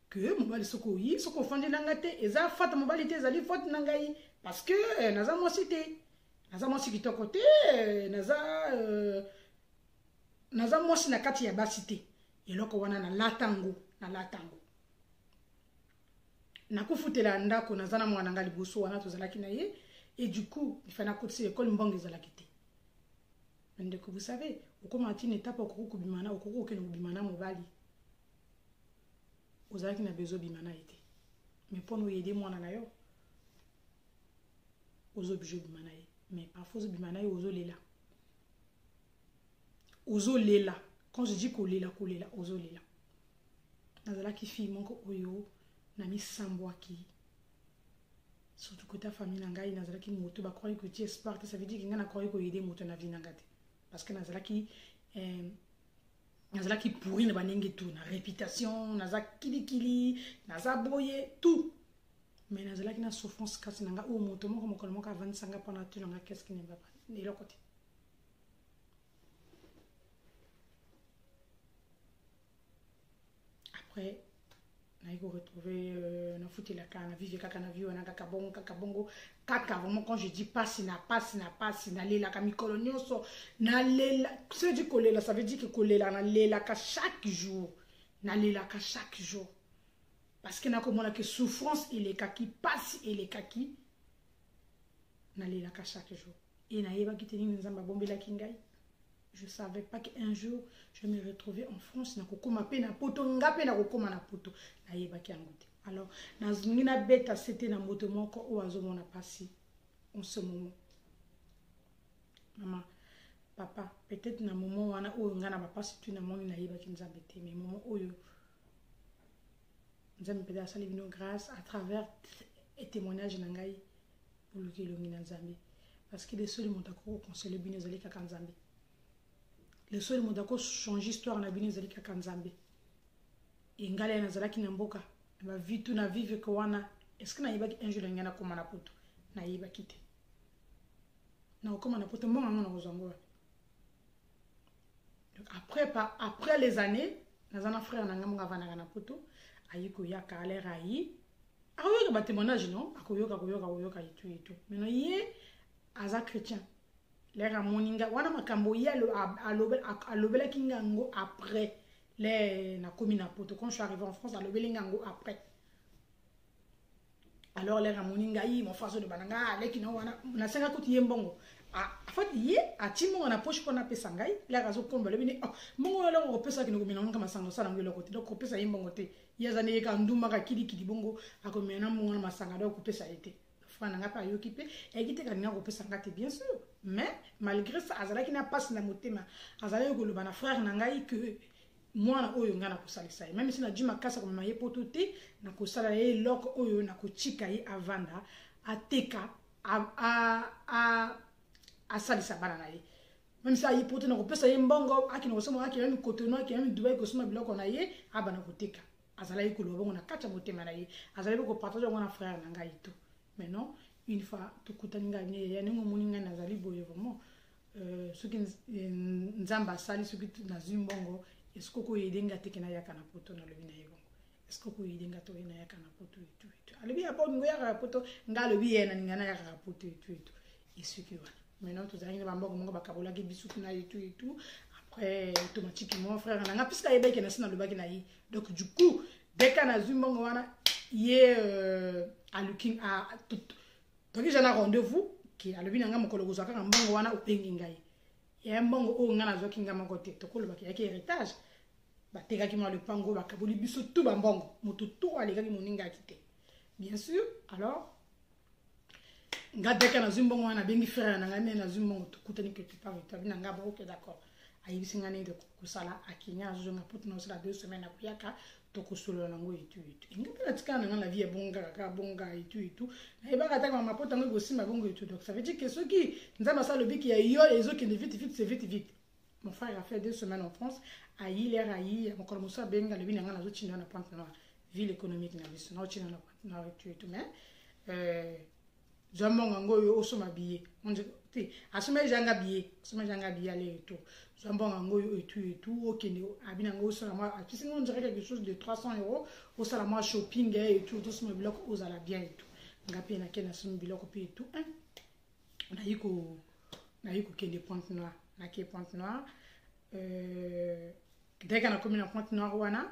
que mobali soko yi soko fandi na nga te eza fata mobali te zali faute na ngai parce que na za moi cité naza mwasi kitoko te naza mwasi na kati ya basi te eloko wana na latango nakufutela ndako naza na mwana nga liboso wana tozalaki na ye et du coup il fallait nakotisa école mbongo ezalaki te ndeko vous savez okoma ati na étape okoko kubimana okoko okende kubimana mobali ozalaki na bezo bimana ete mais mpono oyede mwana na yo ozobijo bimana ye mais parfois bimana yo ozo lela quand je dis kolela ozo lela nazala ki fille moko oyo na misambo aki surtout que ta famille na ngai nazala ki moto ba croire que tu es smart ça veut dire que ngana croire ko aider moto na vie na ngate parce que nazala ki pourri na banenge tout na réputation naza kili naza boye tout mais nazala ki na souffrance kasi nanga o moto moko mokolo moko avansanga pendant tout nanga qu'est-ce qui ne va pas et le côté après na iko retrouver na fouti la kana vivre kaka na vie wana kaka bongo kaka vraiment quand je dis pas na lela ka mikolo nyonso na lela c'est du kolela ça veut dire que kolela na lela ka chaque jour parce que na komona que souffrance il est kaki passe il est kaki na lela ka chaque jour et na yeba kiteni nzamba bombela kingai. Je savais pas qu'un jour je me retrouvais en France na kokoma pe na poto ngape na kokoma na poto na yeba ki angote. Alors na zingina beta c'était na moto moko o azomona passé en ce moment. Maman, papa, peut-être na moment wana o ngana ba passé tu na moni na yeba ki nzambe te mais moment oyo nzambe peut asali bino grâce à travers et témoignage na ngai pour le kilongi na nzambe parce que les seuls montako consoler bino zali kaka nzambe. Le seul monde qui change l'histoire na bini zalika kanzambe et ngale na zalaki na mboka ba vitu na vivre ko wana est-ce que na yibaki un jour ngana koma na poto na yibaki te na koma na poto mbonga ngona kozango donc après les années na zana frère na ngamunga vana na poto ayiko ya kalera ayi ayoka ba témoignage non akoyoka et tout maintenant yé aza chrétien les moninga wana makambo ya alobela kingango après les na komi na poto quand je suis arrivé en France alobela kingango après alors les moninga yi mon frère de bananga les kino wana na senga kuti yembongo en fait yi atimo na poche pona pesa ngai la razo komba le bini mongo la ko pesa kino komina ngama sango sala ngelo kote donc ko pesa yembongo te ya zane ka nduma ka kili bongo akomena mongo na masanga do ko pesa ete frère n'a pas occupé et qui te gagne au pesangate bien sûr mais malgré ça azala qui n'a pas na motema azala ko lobana frère nangai que moi oyo ngana ko salisa même si na djuma kasa ko maye potote na ko sala ye loko oyo na ko chika ye avanda ateka a salisa bana na ye même si ayi potote na ko pesa ye mbongo akina ko soma akina mi kotono akina mi dubai ko soma biloko na ye abana ko teka azala ye ko lobo na kacha motema na ye azala ko partager ngona frère nangai tout mais non une fois to kutaninga ni ya ningo muninga na zali boye vraiment ce qui nzamba sali ce qui na zimbongo est-ce que ko yedenga tekena yaka na poto na lobi na yebo est-ce que ko yedenga to na yaka na poto et tout alobi apo ngo yaka poto nga lobi yena ninga na yaka poto et tout et ce qui voilà maintenant tout zali na mbongo ngo bakabola ke bisu na et tout après automatiquement frère nanga puisque yebe ke na sina lobaki na yi donc du coup dès kana zimbongo wana yé à looking à tout donc j'ai un rendez-vous qui alobi nanga mokolo kozaka mbongo wana opengi ngai ya mbongo o ngana zoki ngama kote tokolo baki yaki héritage bateka ki mo le pango bakaboli biso tout ba mbongo moto tout alega ki moninga kite bien sûr alors ngadeka na zimbongo wana bengi frère na ngane na zimbongo tukutani que tu parles tu nanga ba OK d'accord ayibisi ngane de kusala akinya zo nga putu na sala 2 semaines akuyaka tokosolo nango et tout ingapela tikana na la vie bonga ka bonga et tout na ebaka taka mapota ngo gosimba bongo et tout donc ça veut dire que ceux qui nzama ça le biki ya yo les autres qui ne vite c'est vite mon frère a fait 2 semaines en France ayi l'air ayi mon kolomosa benga le binanga na zo china na Pointe Noire ville économique na biso na china na Pointe Noire et tout mais Zambonga ngoyo osoma billet on dit asoma janga billet aller et tout Zambonga ngoyo et tout okende abina ngo osala moi puisque on dirait quelque chose de 300 € osala moi shopping et tout soma biloko osala bien et tout ngapi na kena soma biloko pe et tout na yiko kende Pointe Noire na ke Pointe Noire dès qu'on a commis na Pointe Noire wana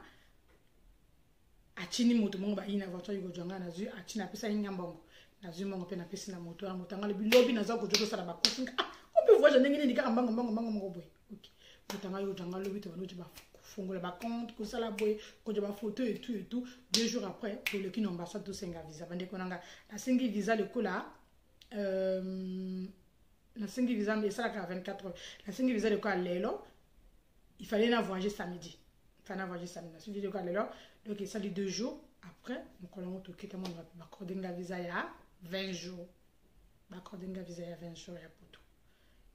achini moto mongo ba ina voiture yugo janga na zu achina pesa ingambongo na zu mongo pe na pesa na moto na moto ngale bilobi na za ko jodo sala ba kusinga on peut voir je ndenge ndika mbango mongo boy OK moto ngale yugo janga lobi to bano ti ba fongola ba compte ko sala boy ko ba photo et tout 2 jours après pour le kin ambassade to senga visa bande ko nanga na sengi visa le kola na sengi visa mais ça la 24 heures la sengi visa le kola lelo il fallait la voyager samedi fana voyager samedi na sengi le kola lelo donc ça les 2 jours après mon colon to kika mon va accorder un visa ya 20 jours va accorder un visa ya 20 jours ya poto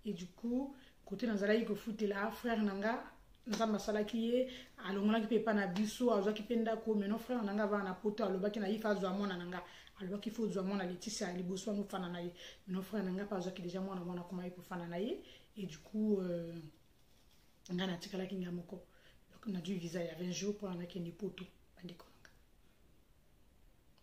et du coup côté dans ala ko fouté là frère nanga nzamba sala kiye alongola ki pepa na biso azwa ki penda ko mais frère nanga va na poto alobaki na ifa zwa mona nanga alobaki fo zwa mona Laetitia ali boso no fana na ye mais frère nanga pas azwa ki déjà mona comment il peut fana na ye et du coup ngana tikala ki ngamoko donc on a dû visa ya 20 jours pour en akende poto bandekonanga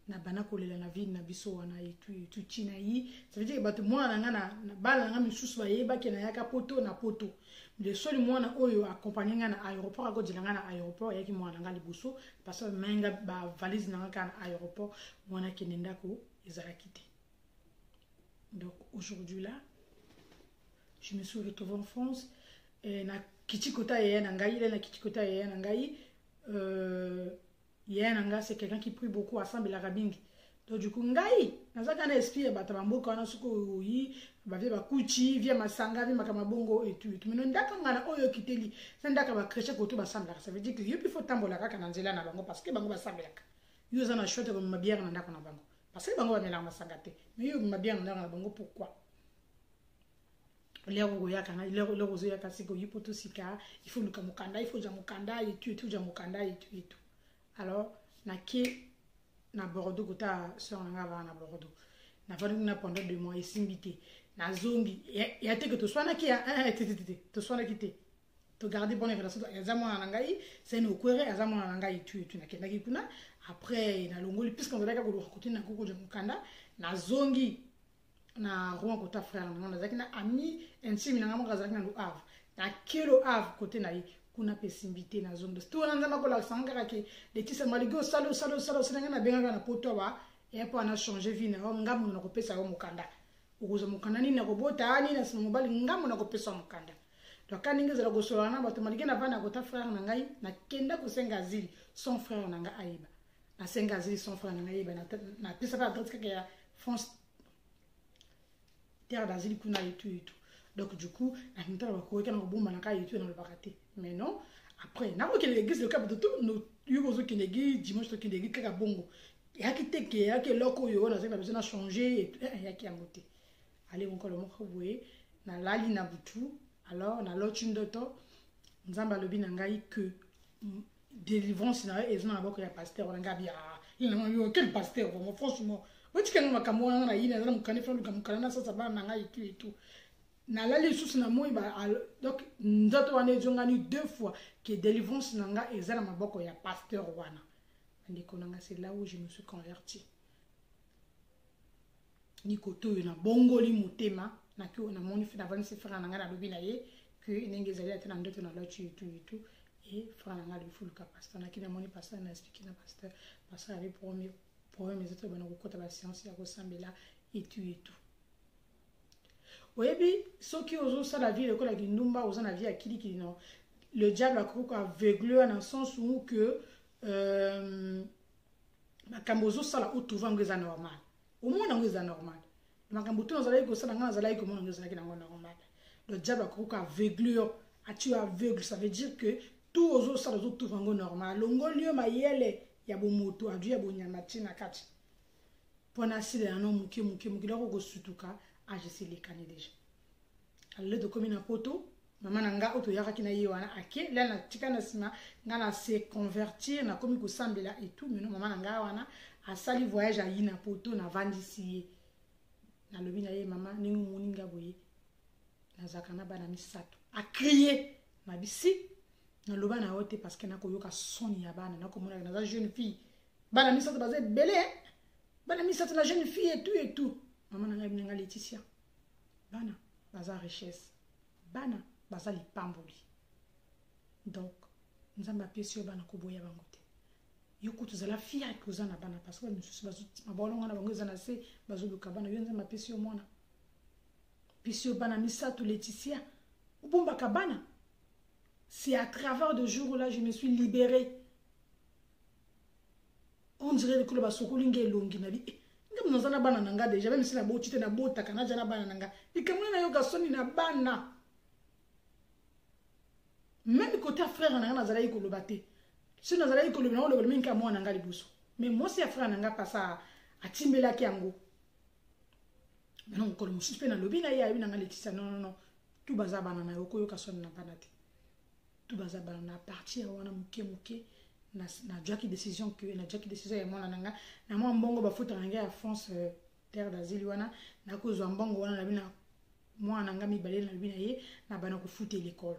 na bana kolela na ville na biso wana et tout china yi ça veut dire que bato mwana ngana na bala ngami susu ba yeba ke na yaka poto na poto le seul mwana oyo accompagner ngana aéroport ako dilanga na aéroport yaki mwana ngali boso parce que menga ba valise na ngana aéroport mwana kenenda ko ezala kité donc aujourd'hui là je me suis retrouvée en France et na kitikota ye na ngai ile na kitikota ye na ngai Yenanga c'est quelqu'un qui prie beaucoup à Sambe la Rabingi. Donc du coup ngai nazaka na esprit ba tabamboka wana suko yi ba vie ba kuchi via masanga via makamabongo et tout mais ndaka ngana oyo kiteli ça ndaka ba creche koto ba Sambe ça veut dire que yepi faut tambola kaka na nzela na bango parce que bango ba Sambe la yo za na short comme ma bière na ndaka na bango parce que bango ba mela masanga te mais yo ma bière na bango pourquoi lero yaka na lero zo yaka siko yipoto sika il faut luka mukanda il faut jamukanda et tout jamukanda et tout alors na Bordeaux kota sur na va na Bordeaux na va na pendant 2 mois isimbité na zongi ya te que to swana ki ya to swana kité to garder bonne relation ezamo na ngai c'est no kwere ezamo na ngai tu na kenda ki kuna après na longoli puisqu'on va ko côté na koko de mukanda na zongi na roi kota frère na zaki na ami intime na ngamo kazaki na lo Havre na kilo Havre côté na kuna pesimbité na zone de tout na nzama ko la sangara ke Laetitia maligo salo sinanga na benga na poto ba et pour na changer vie na ngamu na ko pesa yo mukanda ukuza mukanda ni na ko bota ni na sima mobali ngamu na ko pesa mukanda donc quand ngezela ko sola na bato malike na vana ko ta frère na ngai na kenda ko senga zili son frère na ngai aiba na senga zili son frère na ngai aiba na pesa pa adresse ka ya France terre d'asile kuna et tout. Donc du coup, la minta va courir quand on bombe na ka et tout dans le baraté. Mais non, après, na ko l'église le cap de tout nous yugo qui l'église dimanche to qui l'église kaka bongo. Ya ki te ke ya ke loko yo na ça besoin de changer et ya ki amoté. Allez encore le moko boye na lali na butu. Alors na lotu ndoto nzamba lobi na ngai que délivrance na ezona na boko ya pasteur na ngabia. Il n'a eu aucun pasteur franchement. Wati kana makambo na ina na mukane fa mukana na sasa bana ngai et tout. Na la lisusu na moi ba donc ndoto wana ezongani 2 fois que délivrance nanga ezala maboko ya pasteur wana ndiko nanga. C'est là où je me suis converti nikoto na bongoli motema na ki na moni fi na vani se frère nanga na lobi na ye que nenge ezali ata na ndoto na lotu et tout et frère nanga le fulu ka pasteur na ki na moni pasteur na expliquer na pasteur avait problème les autres bana ko kota ba science ya ko sambela et tout. Oyebi soki ozo sa la vie l'école qui numba ozo na vie akili qui non le diable a cru qu'aveugle dans le sens où que makambo ozo sala o trouver ngeza normal au moins ngeza normal makambo to nazala ko sala ngana nazala ko mona ngeza ki normal. Le diable a cru qu'aveugle a tu aveugle, ça veut dire que tout ozo sala ozo trouver ngo normal longo lio mayele ya bomoto adu ya bonyamati na kati pona sile na no muke loko go sutuka. Ah, je sais les canets déjà. Alors, de comme une poto, maman nanga auto yaka kina yiwana ake, là na tika na sima, ngana se convertir na komi ko sambela et tout, mais non maman nanga wana a sali voyage a yina poto na vandisi. Na lobi na ye maman ningu moninga boye. Na zakana bana misato. A crier na bisi. Na loba na hote parce que na ko yoka soni ya bana na ko mona na jeune fille. Bana misato bazet belé. Bana misato na jeune fille et tout. Maman nanga binanga Laetitia bana baza richesse bana baza lipamboli donc nzamba pesi bana ko boya bango te yoko tozala fia kozana bana parce que misusu bazo mabolonga na bango ezana se bazo luka bana yo nzamba pesi mwana pesi bana misato Laetitia ubumba kabana. C'est à travers de jours là je me suis libérée. On dirait que le basokolinga elongi na bi ngam nzana bana nanga déjà même si na bo tite na bota kana jana bana nanga ikamuna na yoga soni na bana même côté frère nanga nazala iko lobate si nazala iko lobana o lobana minka mo nanga libuso mais moi c'est frère nanga pasa atimbela ki yango non ko mo suspend na lobi na ya bi nanga Laetitia non tout baza bana na yoko yoka soni na bana te tout baza bana na partir wana muke na jaki décision que na jaki décision ya mwana nanga na mwa mbongo ba futa nanga ya France terre d'asile wana na ko zo mbongo wana na bina mwana nanga mibale na bina ye na bana ko futa l'école.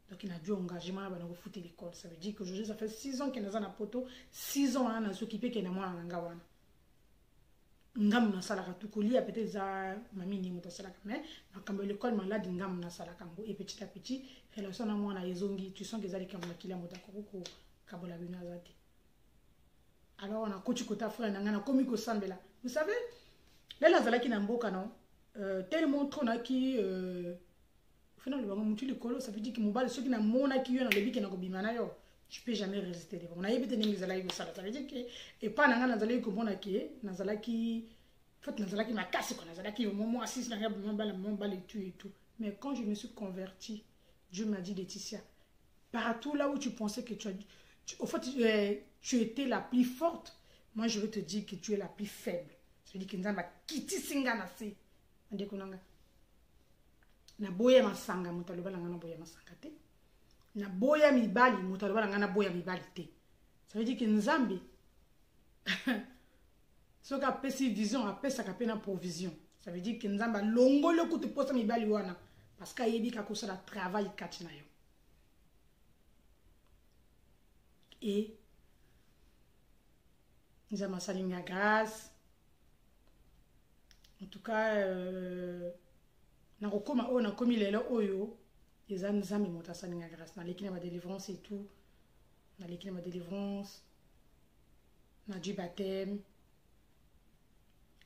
Donc il a dû engagement na bana ko futa l'école. Ça veut dire que aujourd'hui ça fait 6 ans qu'il est dans la poto, 6 ans na s'occuper que na mwana nanga wana ngam na sala ka tukoli peut-être za mami ni muta sala mais na kambo l'école malade ngam na sala kambo et petit à petit relation na mwana ezongi tu sens que za les kambo kila muta ko kabola bina zati. Alors on a coach kota frère nangana komi ko sambela. Vous savez, là la zala ki na mboka non tellement trop na ki finalement le mutu likolo ça veut dire que mobile ceux qui na mona ki yo na lebi ki na ko bimana yo je peux jamais résister. On a yebite ningi zala yo sala ça veut dire que et pas nangana zala ko mona ki na zala ki fait na zala ki makasi ko na zala ki moment assise na mon bal et tout. Mais quand je me suis converti, Dieu m'a dit Laetitia, partout là où tu pensais que au fait, tu étais la plus forte. Moi, je vais te dire que tu es la plus faible. Ça veut dire que nous avons quitté Singanase. Na boya masanga, mutaloba na boya masanga te. Na boya mibali, mutaloba na boya mibali te. Ça veut dire que Nzambi, ce qu'a pesi vision, a pesa kapena provision. Ça veut dire que Nzamba longo le coup de poste mibali wana. Parce qu'il y a un travail katina yo. Et nous avons salué la grâce. En tout cas, on a commis les lois oyo. Les amis m'ont salué la grâce. Dans l'équipe de délivrance et tout. Dans l'équipe de délivrance. Dans du baptême.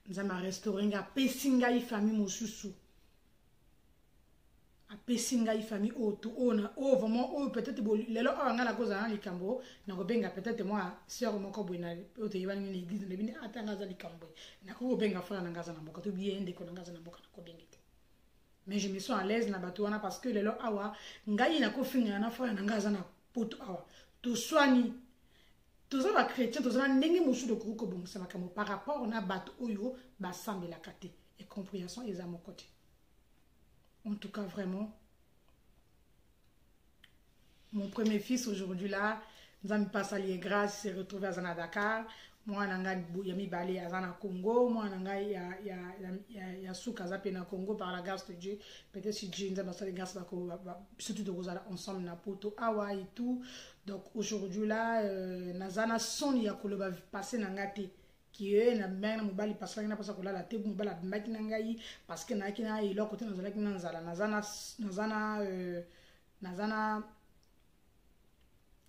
Nous avons restauré la pessinga y famille mosusu. apesi ngai famille o vraiment o peut-être lelo anga la cause na likambo na kobenga peut-être moi sœur moko boy na o te yibani ni église na bini atanga za likambo na ko benga frère na ngaza na mboka to bien ndeko na ngaza na mboka na ko benga te. Mais je me sens à l'aise na bato wana parce que lelo awa ngai na ko finga na frère na ngaza na poto awa to soigni toza ba chrétien toza na ndenge musu de ko bongisa makambo par rapport na bato oyo ba sambela kate et compréhension eza mon côté. En tout cas, vraiment, mon premier fils aujourd'hui là, nous avons passé les grâces, s'est retrouvé à Dakar. Moi, je suis allé à Congo. Moi, je suis souka na Congo par la grâce de Dieu. Peut-être si Dieu nous a passé les grâces, surtout de Rosala ensemble na poto awa et tout. Donc aujourd'hui là, nazana son ya koloba passer na ngate. Qui est na mena mobali parce que na pasa kola la table mobali abimaki na ngai parce que na kina ilo côté na zalaki na nzala nazana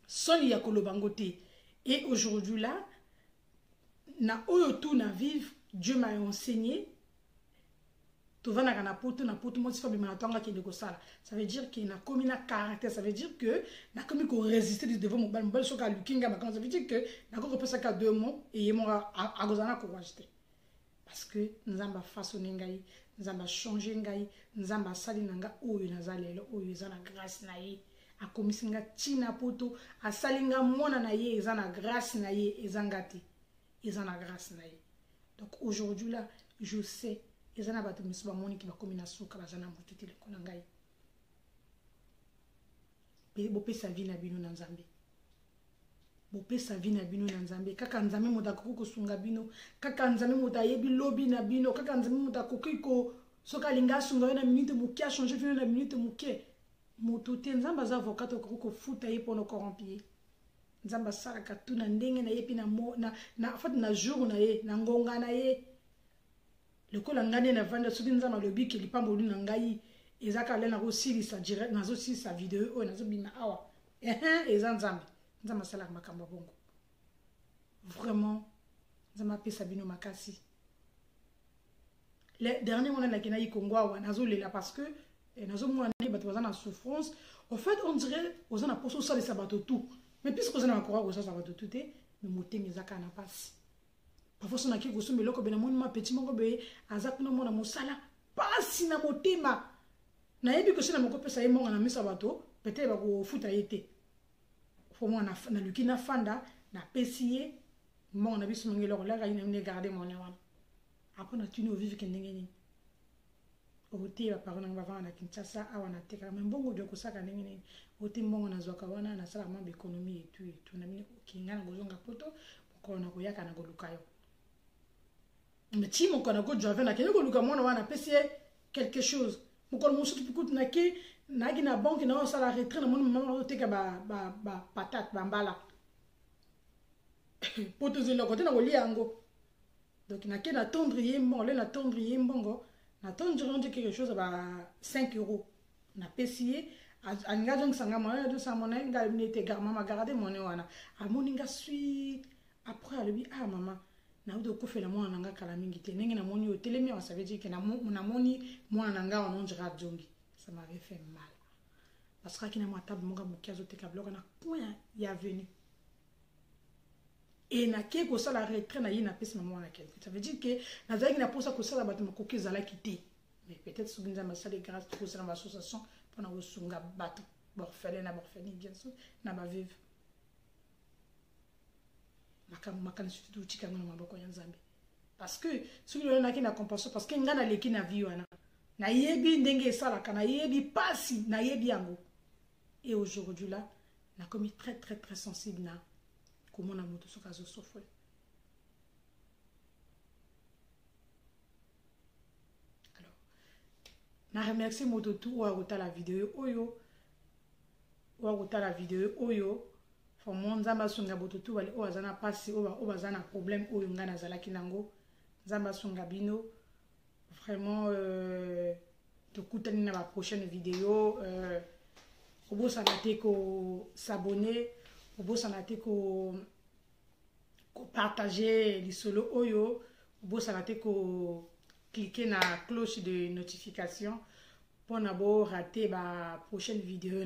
soni ya kolobango te. Et aujourd'hui là na oyo tout na vivre Dieu m'a enseigné to vana kana poto na poto mo sifa bima tonga ki de ko sala. Ça veut dire qu'il na commis na caractère, ça veut dire que na commis ko résister devant mobali soka lukinga ma, ça veut dire que na ko pesa ka 2 mots et yemo a gozana ko wajite. Parce que nzamba façonner ngai, nzamba changer ngai, nzamba sali nanga oyo nazalelo oyo ezana grâce na ye. A komisinga tina poto, a salinga mona na ye ezana grâce na ye ezangati. Ezana grâce na ye. Donc aujourd'hui là, je sais ezana bato misuba moni ki bakomi na suka bazana mutiti le kona ngai. Bopesa vie na bino na Nzambe. Bopesa vie na bino na Nzambe. Kaka Nzambe moda ko sunga bino, kaka Nzambe moda yebi lobi na bino, kaka Nzambe moda kokiko soka linga sunga na minute mukia changer fino na minute mukie. Moto te Nzamba za avocat ko futa ye pour no corrompre. Nzamba sala ka tuna ndenge na yepi na na fait na jour na ye na ngonga na ye. Le col en gagne na vendre soki nzamba lobi ki lipambo lu na ngai ezaka le na ko sili sa direct na zo sili sa vidéo o na zo bina awa eza nzamba sala makambo bongo vraiment nzamba pesa bino makasi. Le dernier moment na kina yi Congo awa na zo lela parce que na zo mwana bato bazana en souffrance. En fait on dirait ozana poso sala sa bato tout mais puisque ozana encore ozana sa bato tout mais moteng ezaka na passe. Parfois, on a quelque chose, mais là, quand on a petit mongo be, azak no mona musala, pasi na motema. Na yebi ko sina moko pesa ye monga na misa bato, peut-être ba ko futa yete. Faut moi na luki na fanda, na pesiye, monga na biso ngelo la ga ina garder mon wana. Après na tuni au vivre ke ndenge ni. Ote ba parona ba vana Kinshasa awana teka mais mbongo de ko saka ndenge ni. Ote mbongo na zwaka wana na sala mambe économie et tout na mini kinga na gozonga poto, ko na ko yaka na goluka yo. Mais si mon kanako Javel na kenyo luka mwana wana pesi quelque chose mukolo musu tupikutu na ki na banque na sala retrait na mwana mama teka ba patate ba mbala poto zelo kote na kolia yango donc na ke na tondrier mbongo na tondrier mbongo na tondrier quelque chose ba 5 € na pesi anga donc sanga mwana de sa mona nga nete garma ma garder mona wana amoni nga sui après alobi ah maman na udo ko fela mwana nga kala mingi te ndenge na moni hotelemi ça veut dire que na moni mwana nga on dira jongi ça m'avait fait mal parce que kina table monga mukiazo te kabloka na point ya venu et na ke ko sala retrait na yina pesa na mwana quelque ça veut dire que na zaki na posa ko sala bato makoki zala kité mais peut-être subinza masale grâce pour ça na association pour na osunga bato borfele na borfeli bien sûr na ba vivre makana surtout tika ngana maboko ya Nzambe parce que soki lona ki na compassion parce que ngana leki na vie wana na yebi ndenge sala kana yebi pasi na yebi yango et aujourd'hui là na commis très très très sensible na comment na moto soka zo souffre. Alors na remercie moto tout wa rota la vidéo oyo for Nzamba sunga bototu wale o azana pasi o bazana problème o ngana zalaki nango Nzamba sunga bino vraiment te kutani na la prochaine vidéo obo sanate ko s'abonner obo sanate ko partager les solo oyo obo sanate ko cliquer na cloche de notification pour n'avoir raté la prochaine vidéo.